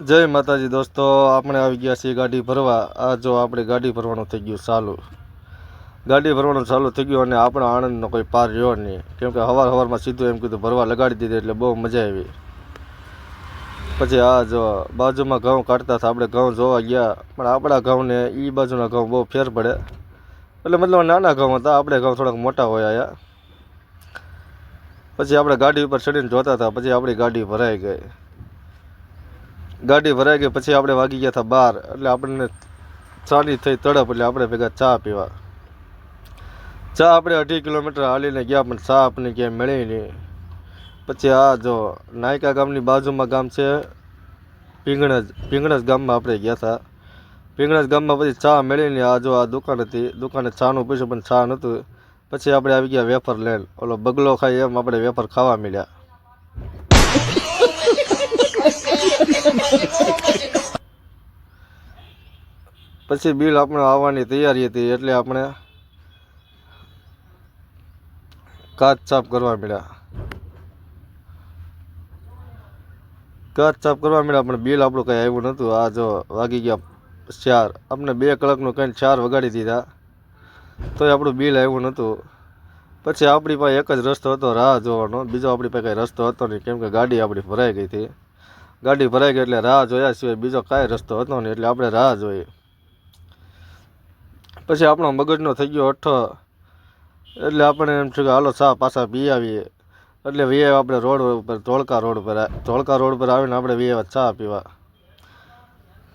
જય માતાજી દોસ્તો, આપણે આવી ગયા છીએ ગાડી ભરવા। આ જો આપણે ગાડી ભરવાનું થઈ ગયું ચાલુ। ગાડી ભરવાનું ચાલુ થઈ ગયું અને આપણા આનંદનો કોઈ પાર રહ્યો નહીં, કેમ કે સવારમાં સીધું એમ કીધું ભરવા લગાડી દીધી એટલે બહુ મજા આવી। પછી આ જો બાજુમાં ઘઉં કાઢતા હતા, આપણે ઘઉં જોવા ગયા, પણ આપણા ઘઉંને એ બાજુના ઘઉં બહુ ફેર પડે, એટલે મતલબ નાના ઘઉં હતા, આપણે ઘઉં થોડાક મોટા હોય આયા। પછી આપણે ગાડી ઉપર ચડીને જોતા હતા, પછી આપણી ગાડી ભરાઈ ગઈ। ગાડી ભરાઈ ગઈ પછી આપણે વાગી ગયા હતા 12, એટલે આપણને ચાની થઈ તડપ, એટલે આપણે ભેગા ચા પીવા। ચા આપણે 2.5 કિલોમીટર હાલીને ગયા, પણ ચા આપણને ક્યાંય મળી નહીં। પછી આ જો નાયકા ગામની બાજુમાં ગામ છે પીંગણજ ગામમાં આપણે ગયા હતા। પીંગણજ ગામમાં પછી ચા મળી નહીં। આ જો આ દુકાન હતી, દુકાને ચાનું પૂછ્યું પણ ચા નહોતું। પછી આપણે આવી ગયા વેફર લઈને, ઓલો બગલો ખાઈ એમ આપણે વેફર ખાવા મળ્યા। પછી બિલ આપણે આવવાની તૈયારી હતી, એટલે આપણે કાચ સાફ કરવા મળ્યા। પણ બિલ આપણું કંઈ આવ્યું નહોતું। આ જો વાગી ગયા 4, આપણે 2 કલાકનું કંઈ 4 વગાડી દીધા, તોય આપણું બિલ આવ્યું નહોતું। પછી આપણી પાસે એક જ રસ્તો હતો રાહ જોવાનો, બીજો આપણી પાસે કંઈ રસ્તો હતો નહીં, કેમ કે ગાડી આપણી ભરાઈ ગઈ હતી। ગાડી ભરાઈ ગઈ એટલે રાહ જોયા સિવાય બીજો કાંઈ રસ્તો હતો નહીં, એટલે આપણે રાહ જોઈ। પછી આપણો મગજનો થઈ ગયો અઠ્ઠો, એટલે આપણે એમ થયું કે હાલો ચા પાછા પી આવીએ। એટલે વી આપણે રોડ ઉપર ધોળકા રોડ પર આવીને આપણે વી ચા પીવા।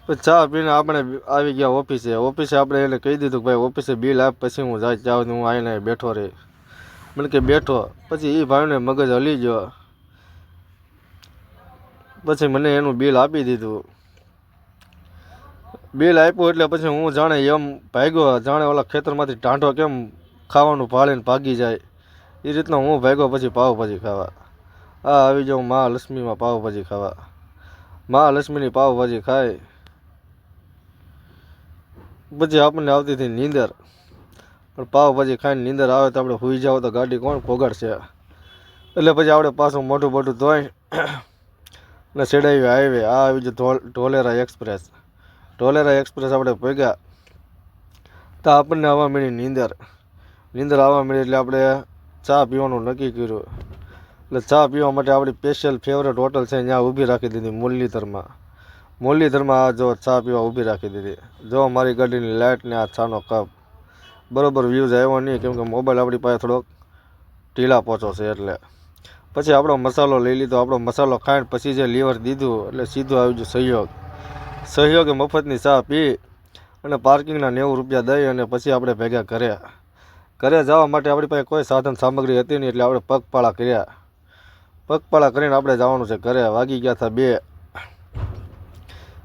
પછી ચા પીને આપણે આવી ગયા ઓફિસે આપણે એને કહી દીધું કે ભાઈ ઓફિસે બિલ આપ, પછી હું જાય ત્યાં સુધી હું આવીને બેઠો રહી, મને કે બેઠો। પછી એ ભાઈને મગજ હલી ગયો, પછી મને એનું બિલ આપી દીધું। બિલ આપ્યું એટલે પછી હું જાણે એમ ભાગ્યો, જાણે ઓલા ખેતરમાંથી ટાંઢો કેમ ખાવાનું ભાળીને ભાગી જાય એ રીતના હું ભાગ્યો પછી પાવભાજી ખાવા। આ આવી જાઉં મહાલક્ષ્મીમાં પાવભાજી ખાવા। મહાલક્ષ્મીની પાવભાજી ખાઈ પછી આપણને આવતી હતી નીંદર, પણ પાવભાજી ખાઈને નીંદર આવે તો આપણે સૂઈ જાવ તો ગાડી કોણ પોગાડશે। એટલે પછી આપણે પાછું મોઢું ધોઈ ને ચડાવી હાઈવે। આ આવી ગયું ઢોલેરા એક્સપ્રેસ આપણે ભેગા તો આપણને આવવા મળી નીંદર આવવા મળી, એટલે આપણે ચા પીવાનું નક્કી કર્યું। એટલે ચા પીવા માટે આપણી સ્પેશિયલ ફેવરેટ હોટલ છે, ત્યાં ઊભી રાખી દીધી મુરલીધરમાં। આ જો ચા પીવા ઊભી રાખી દીધી। જો મારી ગાડીની લાઇટ ને આ ચાનો કપ, બરોબર વ્યૂઝ આવ્યો નહીં, કેમ કે મોબાઈલ આપણી પાસે થોડોક ઢીલા પોચો છે એટલે। પછી આપણો મસાલો લઈ લીધો। આપણો મસાલો ખાઈને પછી જે લીવર દીધું, એટલે સીધું આવી ગયું સહયોગે મફતની ચા પી અને પાર્કિંગના 90 રૂપિયા દઈ અને પછી આપણે ભેગા ઘરે જવા માટે આપણી પાસે કોઈ સાધન સામગ્રી હતી નહીં, એટલે આપણે પગપાળા કરીને આપણે જવાનું છે ઘરે। વાગી ગયા હતા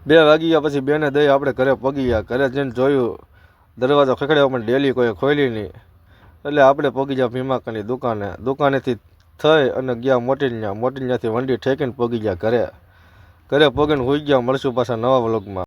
2 વાગી ગયા। પછી 2 ને દઈ આપણે ઘરે પગી ગયા। ઘરે જઈને જોયું દરવાજો ખખડ્યો પણ ડેલી કોઈ ખોલી નહીં, એટલે આપણે પગી ગયા ભીમાકાની દુકાનેથી થઈ અને ગયા મોટીન્યાથી વંડી ઠેકીને પગી ગયા ઘરે પગીને સૂઈ ગયા। મળશું પાછા નવા વ્લોગમાં।